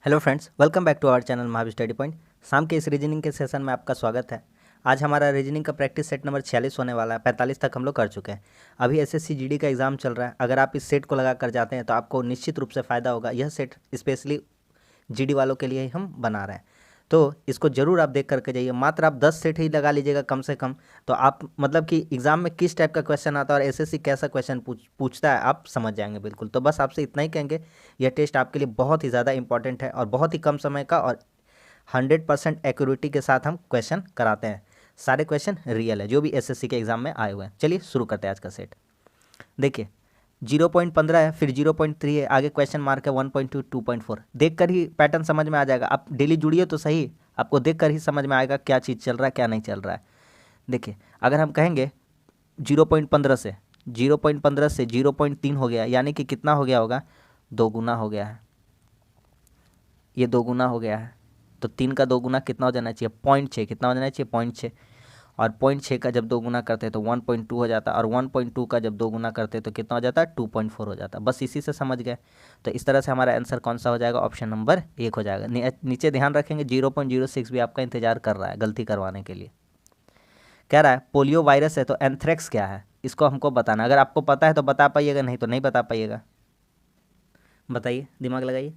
Hello friends, welcome back to our channel Mahavir Study Point. शाम के इस रीजनिंग के सेशन में आपका स्वागत है। आज हमारा रीजनिंग का प्रैक्टिस सेट नंबर 46 होने वाला है। 45 तक हम लोग कर चुके हैं। अभी एसएससी जीडी का एग्ज़ाम चल रहा है। अगर आप इस सेट को लगा कर जाते हैं तो आपको निश्चित रूप से फ़ायदा होगा। यह सेट स्पेशली जीडी वालों के लिए ही हम बना रहे हैं, तो इसको ज़रूर आप देख करके जाइए। मात्र आप 10 सेट ही लगा लीजिएगा कम से कम, तो आप मतलब कि एग्ज़ाम में किस टाइप का क्वेश्चन आता है और एसएससी कैसा क्वेश्चन पूछता है आप समझ जाएंगे बिल्कुल। तो बस आपसे इतना ही कहेंगे, यह टेस्ट आपके लिए बहुत ही ज़्यादा इंपॉर्टेंट है और बहुत ही कम समय का और 100% एक्यूरेटी के साथ हम क्वेश्चन कराते हैं। सारे क्वेश्चन रियल है जो भी एसएससी के एग्ज़ाम में आए हुए हैं। चलिए शुरू करते हैं आज का सेट। देखिए 0.15 है, फिर 0.3 है, आगे क्वेश्चन मार्क है 1.2, 2.4। देख कर ही पैटर्न समझ में आ जाएगा। आप डेली जुड़िए तो सही, आपको देख कर ही समझ में आएगा क्या चीज़ चल रहा है क्या नहीं चल रहा है। देखिए अगर हम कहेंगे 0.15 से 0.3 हो गया, यानी कि कितना हो गया होगा, दो गुना हो गया है। ये दो गुना हो गया है, तो 3 का दो गुना कितना हो जाना चाहिए, 0.6। कितना हो जाना चाहिए, 0.6। और 0.6 का जब दो गुना करते हैं तो 1.2 हो जाता है, और 1.2 का जब दो गुना करते हैं तो कितना हो जाता है, 2.4 हो जाता है। बस इसी से समझ गए। तो इस तरह से हमारा आंसर कौन सा हो जाएगा, ऑप्शन नंबर 1 हो जाएगा। नीचे ध्यान रखेंगे 0.06 भी आपका इंतजार कर रहा है गलती करवाने के लिए। कह रहा है पोलियो वायरस है तो एंथ्रेक्स क्या है, इसको हमको बताना। अगर आपको पता है तो बता पाइएगा, नहीं तो नहीं बता पाइएगा। बताइए, दिमाग लगाइए।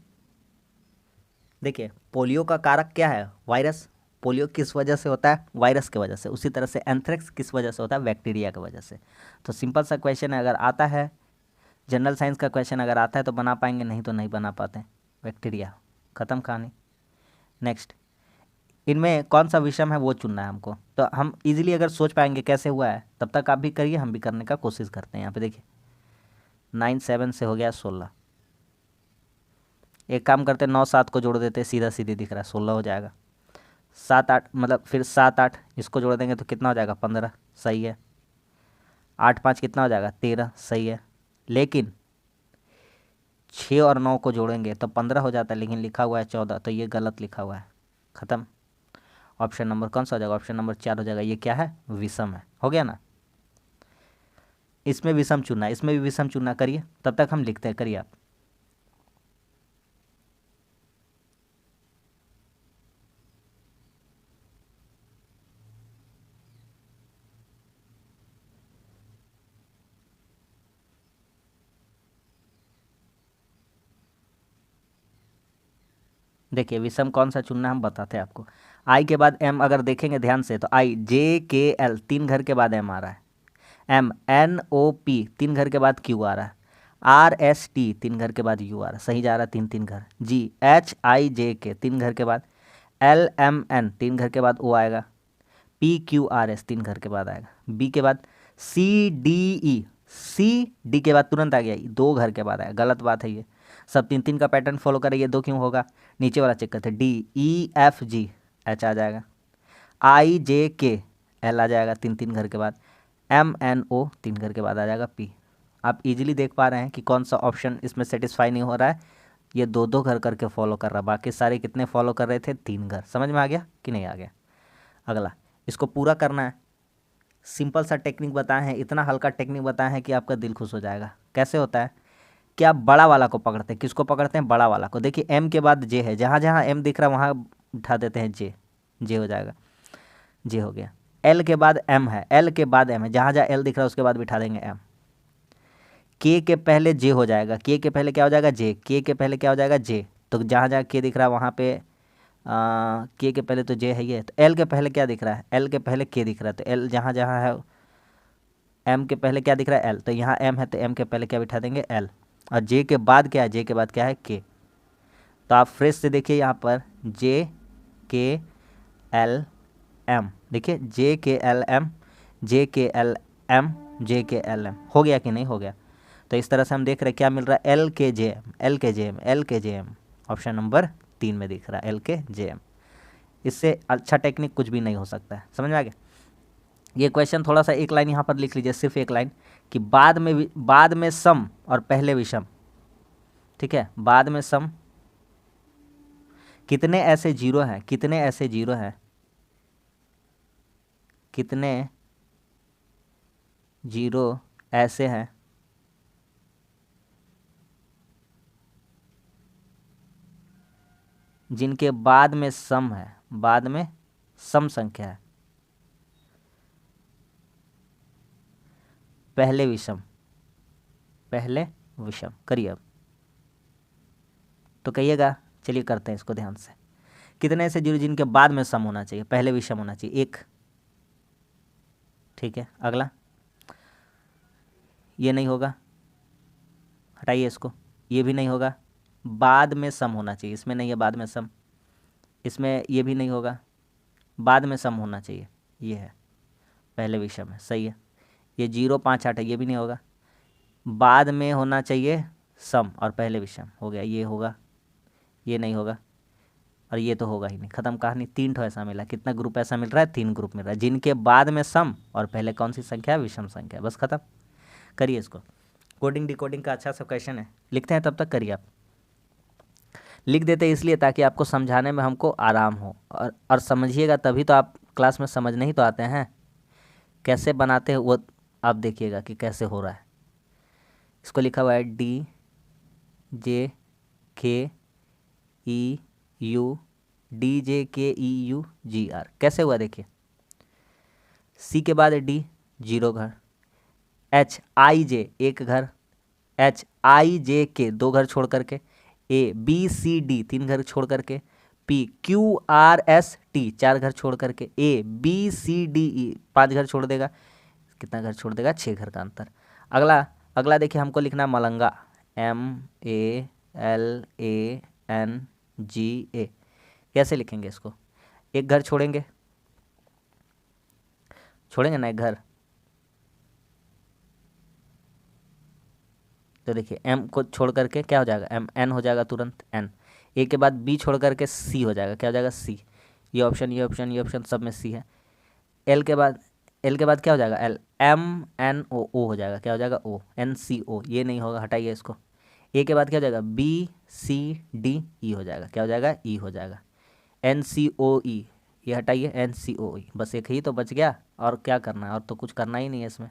देखिए पोलियो का कारक क्या है, वायरस। पोलियो किस वजह से होता है, वायरस की वजह से। उसी तरह से एंथ्रेक्स किस वजह से होता है, बैक्टीरिया की वजह से। तो सिंपल सा क्वेश्चन है, अगर आता है जनरल साइंस का क्वेश्चन अगर आता है तो बना पाएंगे, नहीं तो नहीं बना पाते। बैक्टीरिया, ख़त्म कहानी। नेक्स्ट, इनमें कौन सा विषम है वो चुनना है हमको। तो हम इजीली अगर सोच पाएंगे कैसे हुआ है, तब तक आप भी करिए, हम भी करने का कोशिश करते हैं। यहाँ पे देखिए 9 7 से हो गया 16। एक काम करते 9 7 को जोड़ देते, सीधा सीधी दिख रहा है 16 हो जाएगा। 7 8 मतलब फिर 7 8 इसको जोड़ देंगे तो कितना हो जाएगा, 15। सही है। 8 5 कितना हो जाएगा, 13। सही है। लेकिन 6 और 9 को जोड़ेंगे तो 15 हो जाता है, लेकिन लिखा हुआ है 14, तो ये गलत लिखा हुआ है। ख़त्म। ऑप्शन नंबर कौन सा हो जाएगा, ऑप्शन नंबर 4 हो जाएगा। ये क्या है, विषम है। हो गया ना। इसमें विषम चुनना है, इसमें भी विषम चुनना। करिए, तब तक हम लिखते हैं, करिए आप। देखिए विषम कौन सा चुनना है हम बताते हैं आपको। आई के बाद एम अगर देखेंगे ध्यान से तो आई जे के एल 3 घर के बाद एम आ रहा है। एम एन ओ पी 3 घर के बाद क्यू आ रहा है। आर एस टी 3 घर के बाद यू आ रहा है। सही जा रहा है, 3 3 घर। जी एच आई जे के 3 घर के बाद। एल एम एन 3 घर के बाद ओ आएगा। पी क्यू आर एस 3 घर के बाद आएगा। बी के बाद C D E, C D के बाद तुरंत आ गया, 2 घर के बाद आएगा। गलत बात है ये। सब 3 3 का पैटर्न फॉलो करें, ये 2 क्यों होगा। नीचे वाला चेक करते, D E F G H आ जाएगा। आई जे के एल आ जाएगा 3 3 घर के बाद। एम एन ओ 3 घर के बाद आ जाएगा पी। आप इजीली देख पा रहे हैं कि कौन सा ऑप्शन इसमें सेटिस्फाई नहीं हो रहा है। ये 2 2 घर करके फॉलो कर रहा है, बाकी सारे कितने फॉलो कर रहे थे, 3 घर। समझ में आ गया कि नहीं आ गया। अगला, इसको पूरा करना है। सिंपल सा टेक्निक बताए हैं, इतना हल्का टेक्निक बताए हैं कि आपका दिल खुश हो जाएगा। कैसे होता है कि आप बड़ा वाला को पकड़ते हैं। किसको पकड़ते हैं, बड़ा वाला को। देखिए एम के बाद जे है, जहाँ जहाँ एम दिख रहा है वहाँ उठा देते हैं जे। जे हो जाएगा, जे हो गया। एल के बाद एम है, एल के बाद एम है, जहाँ जहाँ एल दिख रहा है उसके बाद बिठा देंगे एम। के पहले जे हो जाएगा, के पहले क्या हो जाएगा, जे। के पहले क्या हो जाएगा, जे। तो जहाँ जहाँ के दिख रहा है वहाँ पे के पहले तो जे है ये। तो एल के पहले क्या दिख रहा है, एल के पहले के दिख रहा है, तो एल जहाँ जहाँ है। एम के पहले क्या दिख रहा है, एल। तो यहाँ एम है तो एम के पहले क्या बिठा देंगे, एल। और जे के बाद क्या है, जे के बाद क्या है, के। तो आप फ्रेश से देखिए यहाँ पर जे के एल एम, देखिए जे के एल एम, जे के एल एम, जे के एल एम। हो गया कि नहीं हो गया। तो इस तरह से हम देख रहे हैं क्या मिल रहा है, एल के जे एम, एल के जे एम, एल के जे एम। ऑप्शन नंबर 3 में दिख रहा है एल के जे एम। इससे अच्छा टेक्निक कुछ भी नहीं हो सकता है। समझ में आ गया। ये क्वेश्चन थोड़ा सा एक लाइन यहाँ पर लिख लीजिए, सिर्फ एक लाइन, कि बाद में सम और पहले विषम। ठीक है, बाद में सम। कितने ऐसे जीरो हैं, कितने ऐसे जीरो हैं, कितने जीरो ऐसे हैं जिनके बाद में सम है, बाद में सम संख्या है, पहले विषम, पहले विषम। करिए अब तो कहिएगा। चलिए करते हैं इसको ध्यान से। कितने ऐसे जीरो जिनके बाद में सम होना चाहिए, पहले विषम होना चाहिए? एक। ठीक है, अगला ये नहीं होगा, हटाइए इसको। ये भी नहीं होगा, बाद में सम होना चाहिए, इसमें नहीं है बाद में सम। इसमें ये भी नहीं होगा, बाद में सम होना चाहिए, ये है पहले विषम है, सही है। ये 0 5 8 है, ये भी नहीं होगा, बाद में होना चाहिए सम और पहले विषम, हो गया। ये होगा, ये नहीं होगा, और ये तो होगा ही नहीं। खत्म कहानी। 3 ठो ऐसा मिला। कितना ग्रुप ऐसा मिल रहा है? 3 ग्रुप मिल रहा है, जिनके बाद में सम और पहले कौन सी संख्या? विषम संख्या। बस खत्म। करिए इसको। कोडिंग डिकोडिंग का अच्छा सा क्वेश्चन है, लिखते हैं तब तक करिए आप। लिख देते इसलिए ताकि आपको समझाने में हमको आराम हो, और समझिएगा तभी तो आप क्लास में समझने ही तो आते हैं। कैसे बनाते हैं वो आप देखिएगा कि कैसे हो रहा है। इसको लिखा हुआ है DJKEU कैसे हुआ देखिए। C के बाद D 0 घर, HIJ 1 घर, HIJK 2 घर छोड़ करके, ABCD 3 घर छोड़ करके, PQRST 4 घर छोड़ करके, ABCDE 5 घर छोड़ देगा। कितना घर छोड़ देगा? 6 घर का अंतर। अगला देखिए, हमको लिखना है मलंगा, MALANGA। कैसे लिखेंगे इसको? एक घर छोड़ेंगे ना, एक घर। तो देखिए M को छोड़ करके क्या हो जाएगा? MN हो जाएगा तुरंत, N। A के बाद B छोड़ करके C हो जाएगा, क्या हो जाएगा? C। ये ऑप्शन सब में C है। L के बाद क्या हो जाएगा? L। MNO हो जाएगा, क्या हो जाएगा? O। NCO ये नहीं होगा, हटाइए इसको। A के बाद क्या हो जाएगा? BCDE हो जाएगा, क्या हो जाएगा? E हो जाएगा। NCOE ये हटाइए, NCOE। बस एक ही तो बच गया, और क्या करना है? और तो कुछ करना ही नहीं है इसमें।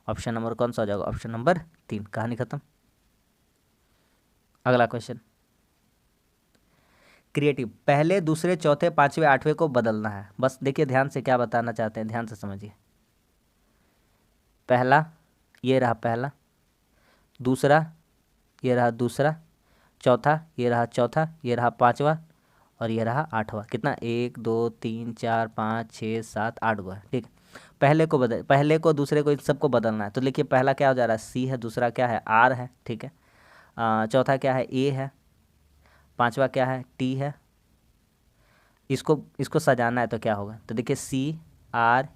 ऑप्शन नंबर कौन सा हो जाएगा? Option number 3। कहानी खत्म। अगला क्वेश्चन, क्रिएटिव। पहले दूसरे चौथे पांचवें आठवें को बदलना है। बस देखिए ध्यान से क्या बताना चाहते हैं, ध्यान से समझिए। पहला, ये रहा पहला। दूसरा, ये रहा दूसरा। चौथा, ये रहा चौथा। ये रहा पांचवा, और ये रहा आठवां। कितना? 1 2 3 4 5 6 7 8 हुआ है। ठीक है, पहले को दूसरे को इन सबको बदलना है। तो देखिए पहला क्या हो जा रहा है? C है। दूसरा क्या है? R है। ठीक है, चौथा क्या है? A है। पांचवा क्या है? T है। इसको सजाना है तो क्या होगा? तो देखिए CREAT,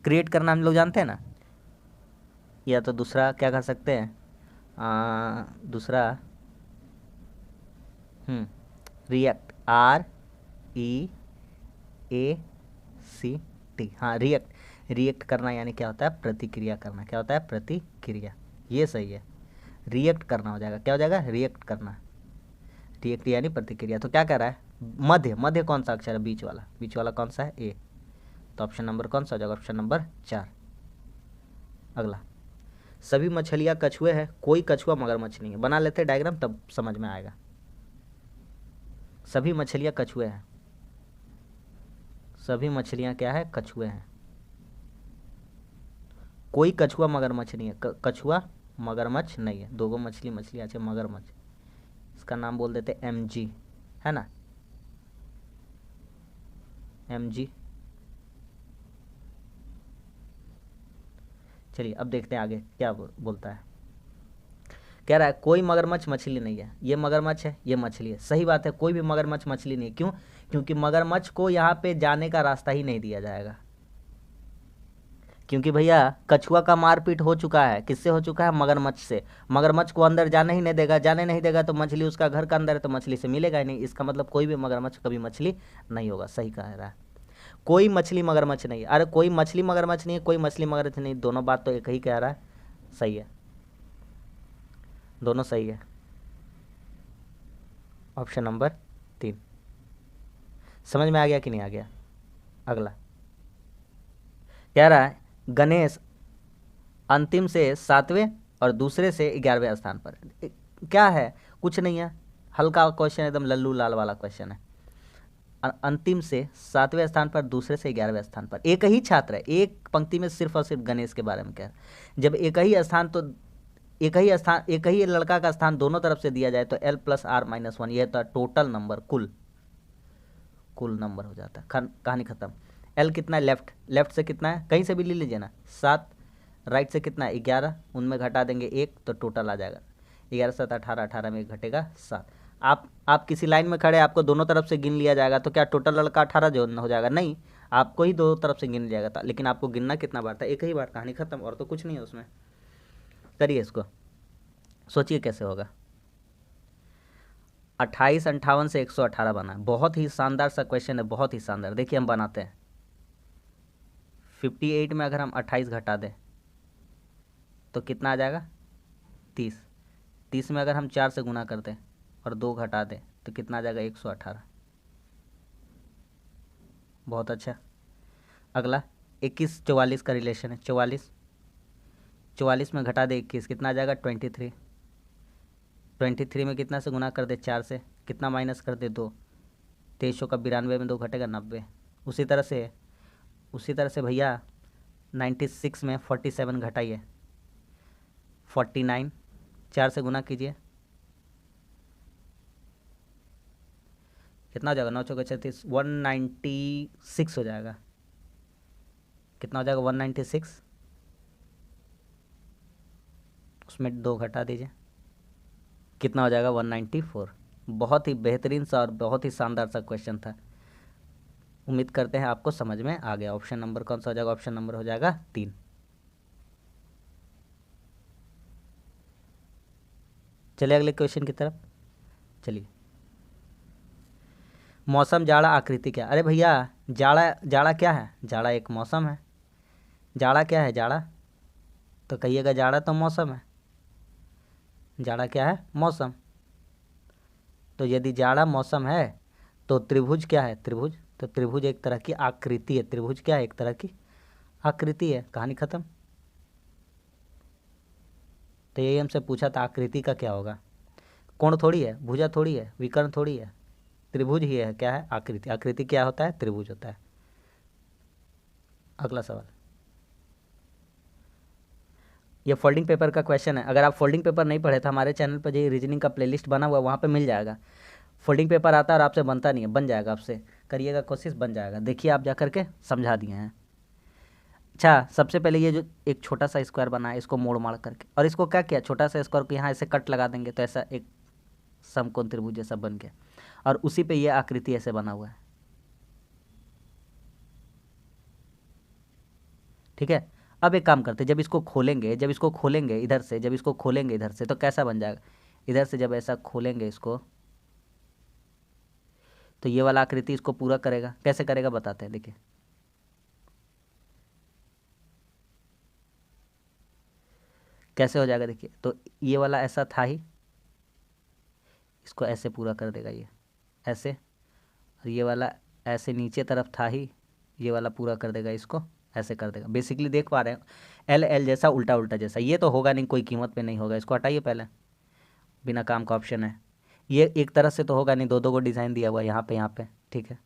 क्रिएट करना हम लोग जानते हैं ना। या तो दूसरा क्या कर सकते हैं? दूसरा रिएक्ट, REACT। हाँ, रिएक्ट करना यानी क्या होता है? प्रतिक्रिया करना। क्या होता है? प्रतिक्रिया। ये सही है, रिएक्ट करना हो जाएगा। क्या हो जाएगा? रिएक्ट करना। रिएक्ट यानी प्रतिक्रिया। तो क्या कर रहा है? मध्य कौन सा अक्षर है? बीच वाला कौन सा है? A। तो ऑप्शन नंबर कौन सा हो जाएगा? Option number 4। अगला, सभी मछलियाँ कछुए हैं, कोई कछुआ मगरमच्छ नहीं है। बना लेते डायग्राम, तब समझ में आएगा। सभी मछलियाँ कछुए हैं, सभी मछलियाँ क्या है? कछुए हैं। कोई कछुआ मगरमच्छ नहीं है, कछुआ मगरमच्छ नहीं है। 2 मछली अच्छे मगरमच्छ, इसका नाम बोल देते MG, है ना? MG। चलिए अब देखते हैं आगे क्या बोलता है। कह रहा है कोई मगरमच्छ मछली नहीं है। ये मगरमच्छ है, ये मछली है। सही बात है, कोई भी मगरमच्छ मछली नहीं। क्यों? क्योंकि मगरमच्छ को यहाँ पे जाने का रास्ता ही नहीं दिया जाएगा। क्योंकि भैया कछुआ का मारपीट हो चुका है। किससे हो चुका है? मगरमच्छ से। मगरमच्छ को अंदर जाने ही नहीं देगा, जाने नहीं देगा तो मछली उसका घर का अंदर है, तो मछली से मिलेगा ही नहीं। इसका मतलब कोई भी मगरमच्छ कभी मछली नहीं होगा। सही कह रहा है, कोई मछली मगरमच्छ नहीं। अरे कोई मछली मगरमच्छ नहीं है, कोई मछली मगरमच्छ नहीं, दोनों बात तो एक ही कह रहा है। सही है, दोनों सही है। Option number 3। समझ में आ गया कि नहीं आ गया? अगला कह रहा है गणेश अंतिम से 7वें और दूसरे से 11वें स्थान पर। क्या है? कुछ नहीं है, हल्का क्वेश्चन, एकदम लल्लू लाल वाला क्वेश्चन है। अंतिम से 7वें स्थान पर, दूसरे से 11वें स्थान पर एक ही छात्र है। एक पंक्ति में सिर्फ और सिर्फ गणेश के बारे में कह रहा है। जब एक ही स्थान, तो एक ही लड़का का स्थान दोनों तरफ से दिया जाए तो L+R-1, यह तो टोटल नंबर, कुल नंबर हो जाता है। कहानी खत्म। L कितना है? लेफ्ट से कितना है, कहीं से भी ले लीजिए ना, 7। राइट से कितना है? 11। उनमें घटा देंगे 1 तो टोटल आ जाएगा 11 7 18, 18 में 1 घटेगा 7। आप किसी लाइन में खड़े, आपको दोनों तरफ से गिन लिया जाएगा तो क्या टोटल लड़का 18 जो हो जाएगा? नहीं, आपको ही दोनों तरफ से गिन लिया जाएगा था, लेकिन आपको गिनना कितना बार था? एक ही बार। कहानी खत्म, और तो कुछ नहीं है उसमें। करिए इसको, सोचिए कैसे होगा। 28 58 से 118 बना है। बहुत ही शानदार सा क्वेश्चन है, बहुत ही शानदार। देखिए हम बनाते हैं। 58 में अगर हम 28 घटा दें तो कितना आ जाएगा? 30। 30 में अगर हम 4 से गुना कर दें और 2 घटा दें तो कितना आ जाएगा? 118। बहुत अच्छा। अगला 21 44 का रिलेशन है। 44 में घटा दे 21, कितना आ जाएगा? 23। 23 में कितना से गुना कर दे? 4 से। कितना माइनस कर दे? 2। 23 का 92 में 2 घटेगा 90। उसी तरह से भैया 96 में 47 घटाइए, 49। 4 से गुना कीजिए, कितना हो जाएगा? 9 चौके 36, 196 हो जाएगा। कितना हो जाएगा? 196। उसमें 2 घटा दीजिए, कितना हो जाएगा? 194। बहुत ही बेहतरीन सा और बहुत ही शानदार सा क्वेश्चन था। उम्मीद करते हैं आपको समझ में आ गया। ऑप्शन नंबर कौन सा हो जाएगा? ऑप्शन नंबर हो जाएगा 3। चलिए अगले क्वेश्चन की तरफ चलिए। मौसम, जाड़ा, आकृति क्या? अरे भैया जाड़ा क्या है? जाड़ा एक मौसम है। जाड़ा क्या है? जाड़ा तो कहिएगा, जाड़ा तो मौसम है। जाड़ा क्या है? मौसम। तो यदि जाड़ा मौसम है तो त्रिभुज क्या है? त्रिभुज तो त्रिभुज एक तरह की आकृति है। त्रिभुज क्या है? एक तरह की आकृति है। कहानी खत्म। तो यही हमसे पूछा था, आकृति का क्या होगा? कोण थोड़ी है, भुजा थोड़ी है, विकर्ण थोड़ी है, त्रिभुज ही है। क्या है? आकृति। आकृति क्या होता है? त्रिभुज होता है। अगला सवाल, ये फोल्डिंग पेपर का क्वेश्चन है। अगर आप फोल्डिंग पेपर नहीं पढ़े तो हमारे चैनल पर जो रीजनिंग का प्लेलिस्ट बना हुआ है वहाँ पे मिल जाएगा। फोल्डिंग पेपर आता है और आपसे बनता नहीं है, बन जाएगा। आपसे करिएगा कोशिश, बन जाएगा। देखिए आप जा करके समझा दिए हैं। अच्छा, सबसे पहले ये जो एक छोटा सा स्क्वायर बना है, इसको मोड़ माड़ करके, और इसको क्या किया? छोटा सा स्क्वायर को यहाँ ऐसे कट लगा देंगे तो ऐसा एक समकोण त्रिभुज जैसा बन गया, और उसी पे ये आकृति ऐसे बना हुआ है। ठीक है। अब एक काम करते हैं, जब इसको खोलेंगे इधर से, जब इसको खोलेंगे इधर से तो कैसा बन जाएगा? इधर से जब ऐसा खोलेंगे इसको तो ये वाला आकृति इसको पूरा करेगा। कैसे करेगा बताते हैं, देखिए। कैसे हो जाएगा देखिए, तो ये वाला ऐसा था ही, इसको ऐसे पूरा कर देगा ये ऐसे, और ये वाला ऐसे नीचे तरफ था ही, ये वाला पूरा कर देगा, इसको ऐसे कर देगा। बेसिकली देख पा रहे हैं, एल एल जैसा, उल्टा उल्टा जैसा। ये तो होगा नहीं, कोई कीमत पे नहीं होगा। इसको हटाइए पहले, बिना काम का ऑप्शन है। ये एक तरह से तो होगा नहीं, दो दो को डिज़ाइन दिया हुआ है यहाँ पे। ठीक है।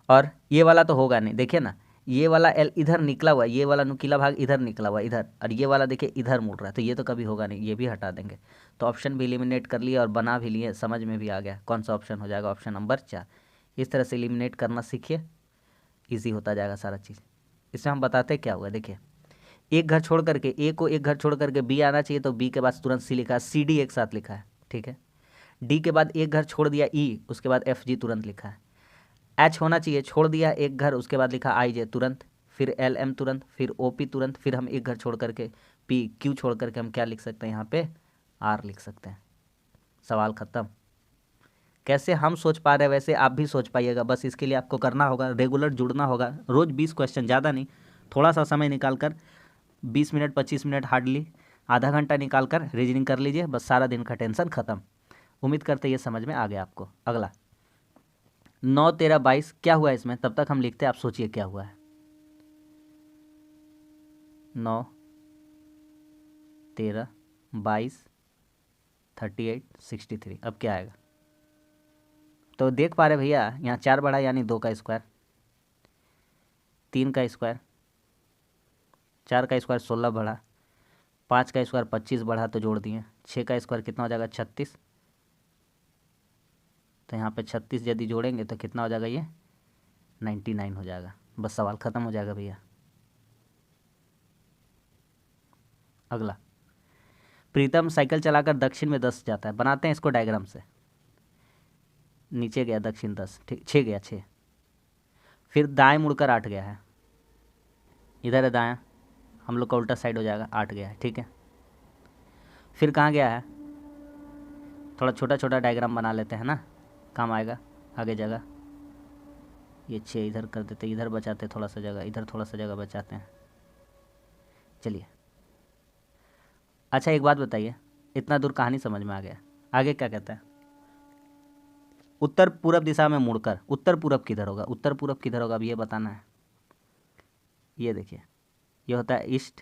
और ये वाला तो होगा नहीं, देखिए ना, ये वाला एल इधर निकला हुआ है, ये वाला नुकीला भाग इधर निकला हुआ है इधर, और ये वाला देखिए इधर मुड़ रहा है, तो ये तो कभी होगा नहीं, ये भी हटा देंगे। तो ऑप्शन भी एलिमिनेट कर लिए और बना भी लिए, समझ में भी आ गया कौन सा ऑप्शन हो जाएगा? Option number 4। इस तरह से एलिमिनेट करना सीखिए, ईजी होता जाएगा सारा चीज़। इसमें हम बताते क्या हुआ, देखिए। एक घर छोड़ करके ए को, एक घर छोड़ करके बी आना चाहिए, तो बी के बाद तुरंत सी लिखा है, सी डी एक साथ लिखा है। ठीक है। डी के बाद एक घर छोड़ दिया ई, उसके बाद एफ जी तुरंत लिखा है। एच होना चाहिए, छोड़ दिया एक घर, उसके बाद लिखा आई जे तुरंत, फिर एल एम तुरंत, फिर ओ पी तुरंत, फिर हम एक घर छोड़ करके पी क्यू छोड़ करके हम क्या लिख सकते हैं? यहाँ पे आर लिख सकते हैं। सवाल ख़त्म। कैसे हम सोच पा रहे हैं वैसे आप भी सोच पाइएगा। बस इसके लिए आपको करना होगा, रेगुलर जुड़ना होगा। रोज़ 20 क्वेश्चन, ज़्यादा नहीं, थोड़ा सा समय निकाल कर 20 मिनट 25 मिनट, हार्डली आधा घंटा निकाल कर रीजनिंग कर लीजिए, बस सारा दिन का टेंशन ख़त्म। उम्मीद करते ये समझ में आ गया आपको। अगला 9 13 22 क्या हुआ इसमें? तब तक हम लिखते हैं, आप सोचिए क्या हुआ है। 9 13 22 38 63। अब क्या आएगा? तो देख पा रहे भैया, यहाँ 4 बढ़ा यानी 2 का स्क्वायर, 3 का स्क्वायर, 4 का स्क्वायर 16 बढ़ा, 5 का स्क्वायर 25 बढ़ा तो जोड़ दिए, 6 का स्क्वायर कितना हो जाएगा? 36। तो यहाँ पे 36 यदि जोड़ेंगे तो कितना हो जाएगा? ये 99 हो जाएगा। बस सवाल ख़त्म हो जाएगा भैया। अगला, प्रीतम साइकिल चलाकर दक्षिण में 10 जाता है। बनाते हैं इसको डायग्राम से। नीचे गया दक्षिण 10, ठीक, 6 गया 6, फिर दाएं मुड़कर 8 गया है, इधर है दायां, हम लोग का उल्टा साइड हो जाएगा, 8 गया है, ठीक है। फिर कहाँ गया है? थोड़ा छोटा छोटा डायग्राम बना लेते हैं ना, काम आएगा आगे जगह। ये 6 इधर कर देते, इधर बचाते थोड़ा सा जगह, इधर थोड़ा सा जगह बचाते हैं। चलिए, अच्छा एक बात बताइए, इतना दूर कहानी समझ में आ गया, आगे क्या कहता है? उत्तर पूरब दिशा में मुड़कर, उत्तर पूरब किधर होगा? उत्तर पूरब किधर होगा अब ये बताना है। ये देखिए, ये होता है ईस्ट,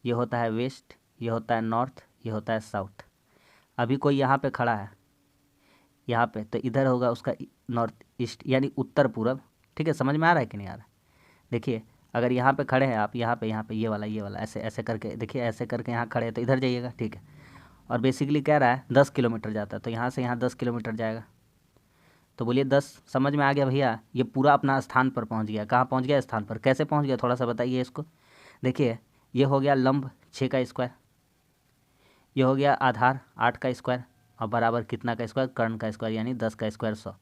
ये होता है वेस्ट, ये होता है नॉर्थ, ये होता है साउथ। अभी कोई यहाँ पे खड़ा है, यहाँ पे, तो इधर होगा उसका नॉर्थ ईस्ट यानी उत्तर पूरब। ठीक है, समझ में आ रहा है कि नहीं आ रहा है? देखिए, अगर यहाँ पे खड़े हैं आप, यहाँ पे ये वाला ऐसे ऐसे करके, देखिए ऐसे करके यहाँ खड़े हैं तो इधर जाइएगा, ठीक है। और बेसिकली कह रहा है 10 किलोमीटर जाता है, तो यहाँ से यहाँ 10 किलोमीटर जाएगा। तो बोलिए 10, समझ में आ गया भैया? ये पूरा अपना स्थान पर पहुँच गया। कहाँ पहुँच गया? स्थान पर। कैसे पहुँच गया थोड़ा सा बताइए इसको। देखिए, ये हो गया लंब 6 का स्क्वायर, ये हो गया आधार 8 का स्क्वायर, और बराबर कितना का स्क्वायर? कर्ण का स्क्वायर यानी 10 का स्क्वायर 100,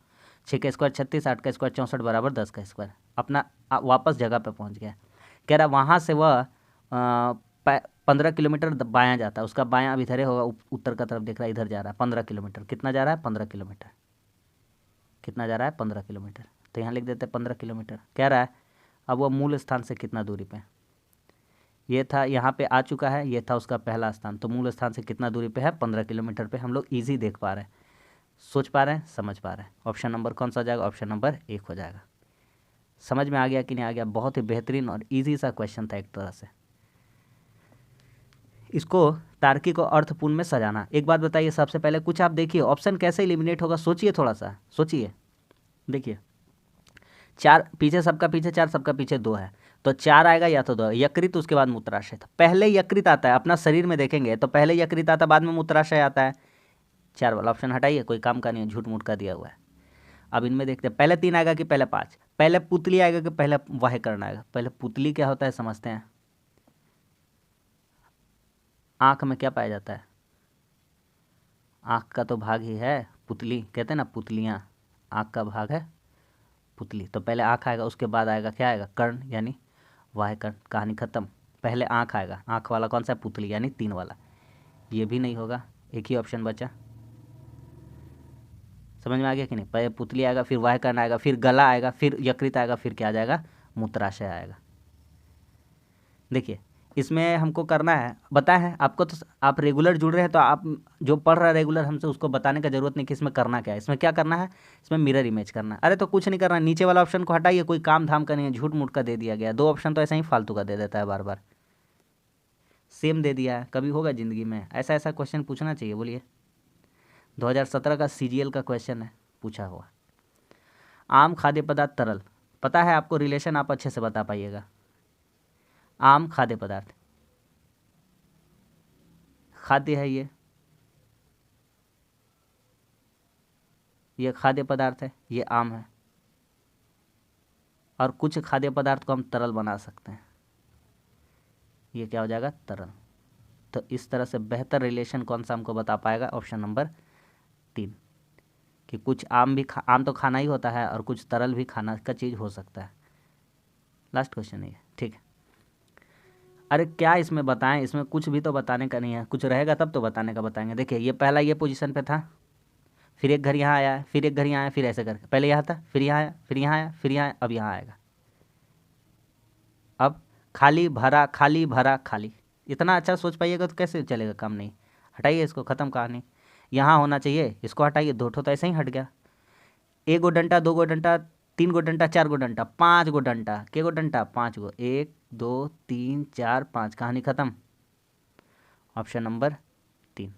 6 का स्क्वायर 36, 8 का स्क्वायर 64 बराबर 10 का स्क्वायर। अपना वापस जगह पे पहुंच गया। कह रहा वहाँ से वह 15 किलोमीटर बायां जाता है, उसका बायां अब इधर होगा, उत्तर का तरफ देख रहा है, इधर जा रहा है 15 किलोमीटर। कितना जा रहा है? 15 किलोमीटर। कितना जा रहा है? 15 किलोमीटर। तो यहाँ लिख देते हैं 15 किलोमीटर। कह रहा है अब वह मूल स्थान से कितना दूरी पे? ये था, यहाँ पे आ चुका है, ये था उसका पहला स्थान, तो मूल स्थान से कितना दूरी पे है? 15 किलोमीटर पे। हम लोग ईजी देख पा रहे हैं, सोच पा रहे हैं, समझ पा रहे हैं। ऑप्शन नंबर कौन सा हो जाएगा? ऑप्शन नंबर 1 हो जाएगा। समझ में आ गया कि नहीं आ गया? बहुत ही बेहतरीन और ईजी सा क्वेश्चन था एक तरह से। इसको तार्किक और अर्थपूर्ण में सजाना। एक बात बताइए, सबसे पहले कुछ आप देखिए, ऑप्शन कैसे एलिमिनेट होगा, सोचिए थोड़ा सा, सोचिए। देखिए, 4 पीछे, सबका पीछे 4, सबका पीछे 2 है, तो 4 आएगा या तो 2। यकृत, उसके बाद मूत्राशय। था पहले यकृत आता है, अपना शरीर में देखेंगे तो पहले यकृत आता है, बाद में मूत्राशय आता है। 4 वाला ऑप्शन हटाइए, कोई काम का नहीं है, झूठ मूठ का दिया हुआ है। अब इनमें देखते हैं, पहले 3 आएगा कि पहले 5? पहले पुतली आएगा कि पहले वाह्य कर्ण आएगा? पहले पुतली क्या होता है समझते हैं। आँख में क्या पाया जाता है? आँख का तो भाग ही है पुतली, कहते हैं ना पुतलियाँ, आँख का भाग है पुतली। तो पहले आँख आएगा, उसके बाद आएगा क्या आएगा? कर्ण यानी वाह्य कर्ण। कहानी खत्म। पहले आँख आएगा, आँख वाला कौन सा? पुतली यानी 3 वाला। ये भी नहीं होगा, एक ही ऑप्शन बचा। समझ में आ गया कि नहीं? पहले पुतली आएगा, फिर वाह्य कर्ण आएगा, फिर गला आएगा, फिर यकृत आएगा, फिर क्या आ जाएगा? मूत्राशय आएगा। देखिए, इसमें हमको करना है, बताया है आपको, तो आप रेगुलर जुड़ रहे हैं तो आप जो पढ़ रहा है रेगुलर हमसे, उसको बताने का जरूरत नहीं कि इसमें करना क्या है। इसमें क्या करना है? इसमें मिरर इमेज करना है। अरे तो कुछ नहीं करना, नीचे वाला ऑप्शन को हटाइए, कोई काम धाम का नहीं है, झूठ मूठ का दे दिया गया। 2 ऑप्शन तो ऐसा ही फालतू का दे देता है बार बार, सेम दे दिया है। कभी होगा ज़िंदगी में ऐसा ऐसा क्वेश्चन पूछना चाहिए? बोलिए, 2017 का CGL का क्वेश्चन है पूछा हुआ। आम खाद्य पदार्थ तरल, पता है आपको रिलेशन, आप अच्छे से बता पाइएगा। आम खाद्य पदार्थ, खाद्य है ये खाद्य पदार्थ है, ये आम है, और कुछ खाद्य पदार्थ को हम तरल बना सकते हैं, ये क्या हो जाएगा? तरल। तो इस तरह से बेहतर रिलेशन कौन सा हमको बता पाएगा? ऑप्शन नंबर 3, कि कुछ आम तो खाना ही होता है, और कुछ तरल भी खाना का चीज़ हो सकता है। लास्ट क्वेश्चन है, ठीक है। अरे क्या इसमें बताएं, इसमें कुछ भी तो बताने का नहीं है, कुछ रहेगा तब तो बताने का बताएंगे। देखिए, ये पहला ये पोजीशन पे था, फिर एक घर यहाँ आया है, फिर एक घर यहाँ आया, फिर ऐसे करके पहले यहाँ था, फिर यहाँ आया, फिर यहाँ आया, फिर यहाँ आया, अब यहाँ आएगा। अब खाली भरा खाली भरा खाली, इतना अच्छा सोच पाइएगा तो कैसे चलेगा काम? नहीं, हटाइए इसको, ख़त्म कहानी। यहाँ होना चाहिए, इसको हटाइए, 2 ठो तो ऐसे ही हट गया। 1 गो डंटा, 2 गो डंटा, 3 गो डंटा, 4 गो डंटा, 5 गो डंटा, के गो डंटा? 5 गो, 1 2 3 4 5, कहानी ख़त्म। Option number 3।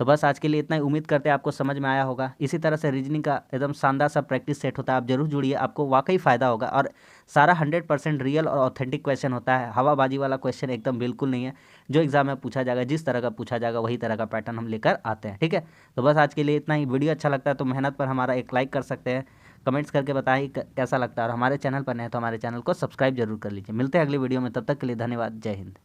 तो बस आज के लिए इतना ही, उम्मीद करते हैं आपको समझ में आया होगा। इसी तरह से रीजनिंग का एकदम शानदार सा प्रैक्टिस सेट होता है, आप जरूर जुड़िए, आपको वाकई फ़ायदा होगा। और सारा 100% रियल और ऑथेंटिक क्वेश्चन होता है, हवाबाजी वाला क्वेश्चन एकदम बिल्कुल नहीं है। जो एग्जाम में पूछा जाएगा, जिस तरह का पूछा जाएगा, वही तरह का पैटर्न हम लेकर आते हैं, ठीक है। तो बस आज के लिए इतना ही। वीडियो अच्छा लगता है तो मेहनत पर हमारा एक लाइक कर सकते हैं, कमेंट्स करके बताइए कैसा लगता है। और हमारे चैनल पर नए तो हमारे चैनल को सब्सक्राइब जरूर कर लीजिए। मिलते हैं अगली वीडियो में, तब तक के लिए धन्यवाद। जय हिंद।